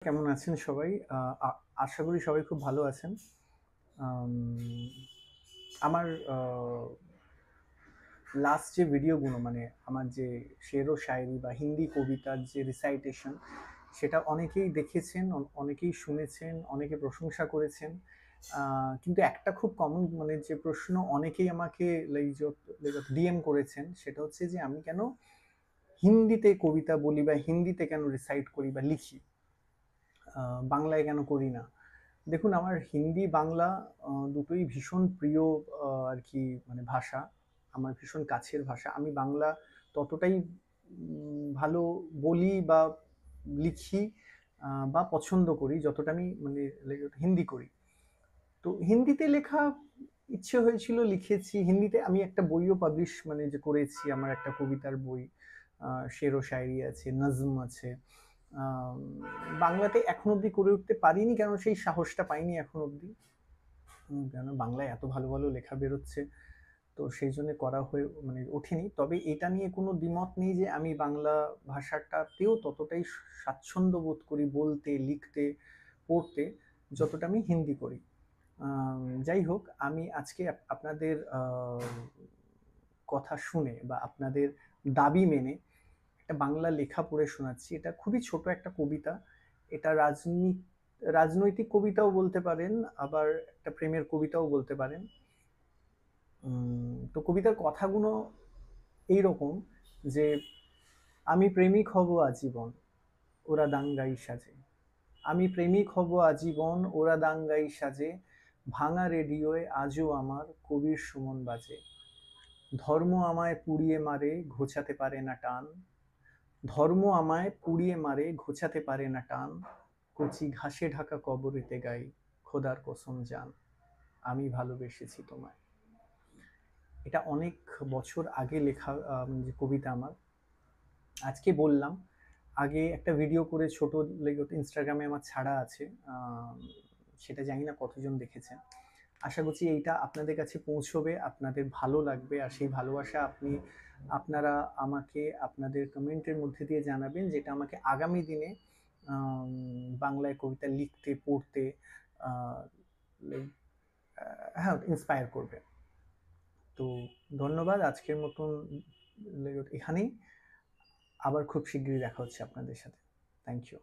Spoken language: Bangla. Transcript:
কেমন আছেন সবাই? আশা করি সবাই খুব ভালো আছেন। আম আমার লাস্ট যে ভিডিওগুলো মানে আমার যে শের ও শায়রি বা হিন্দি কবিতার যে রিসাইটেশন সেটা অনেকেই দেখেছেন, অনেকেই শুনেছেন, অনেকে প্রশংসা করেছেন। কিন্তু একটা খুব কমন মানে যে প্রশ্ন অনেকেই আমাকে ডিএম করেছেন সেটা হচ্ছে যে আমি কেন হিন্দিতে কবিতা বলি বা হিন্দিতে কেন রিসাইট করি বা লিখি? বাংলায় কেন করি না? দেখুন আমার হিন্দি বাংলা দুটোই ভীষণ প্রিয় আর কি মানে ভাষা। আমার ভীষণ কাছের ভাষা। আমি বাংলা ততটাই ভালো বলি বা লিখি বা পছন্দ করি যতটা আমি মানে হিন্দি করি। তো হিন্দিতে লেখা ইচ্ছে হয়েছিল লিখেছি। হিন্দিতে আমি একটা বইও পাবলিশ মানে যে করেছি আমার একটা কবিতার বই। শের ও শায়রি আছে, নজম আছে। আম বাংলাতে এখন অব্দি করে উঠতে পারিনি কারণ সেই সাহসটা পাইনি এখন অব্দি। কেন বাংলায় এত ভালো, ভালো লেখা বেরোচ্ছে। তো সেইজন্য করা হয়ে মানে ওঠেনি। তবে এটা নিয়ে কোনো দ্বিমত নেই যে আমি বাংলা ভাষাটাতেও ততটাই স্বাচ্ছন্দ্য বোধ করি বলতে, লিখতে, পড়তে যতটা আমি হিন্দি করি। যাই হোক আমি আজকে আপনাদের কথা শুনে বা আপনাদের দাবি মেনে একটা বাংলা লেখা পড়ে শোনাচ্ছি। এটা খুবই ছোট একটা কবিতা। এটা রাজনৈতিক কবিতাও বলতে পারেন, আবার একটা প্রেমের কবিতাও বলতে পারেন। তো কবিতার কথাগুলো এইরকম যে, আমি প্রেমিক হব আজীবন, ওরা দাঙ্গাই সাজে। আমি প্রেমিক হব আজীবন, ওরা দাঙ্গাই সাজে। ভাঙা রেডিওয় আজও আমার কবির সুমন বাজে। ধর্ম আমায় পুড়িয়ে মারে, ঘোচাতে পারে না টান। ধর্ম আমায় পুড়িয়ে মারে, ঘোচাতে পারে না টান। কচি ঘাসে ঢাকা কবরেতে গাই, খোদার কসম জান, আমি ভালোবেসেছি তোমায়। এটা অনেক বছর আগে লেখা যে কবিতা আমার। আজকে বললাম, আগে একটা ভিডিও করে ছোট ইনস্টাগ্রামে আমার ছাড়া আছে। সেটা জানি না কতজন দেখেছেন। আশা করছি এইটা আপনাদের কাছে পৌঁছবে, আপনাদের ভালো লাগবে। আর সেই ভালোবাসা আপনারা আমাকে আপনাদের কমেন্টের মধ্যে দিয়ে জানাবেন, যেটা আমাকে আগামী দিনে বাংলায় কবিতা লিখতে, পড়তে হ্যাঁ ইন্সপায়ার করবে। তো ধন্যবাদ। আজকের মতন এখানেই। আবার খুব শিগগিরই দেখা হচ্ছে আপনাদের সাথে। Thank you.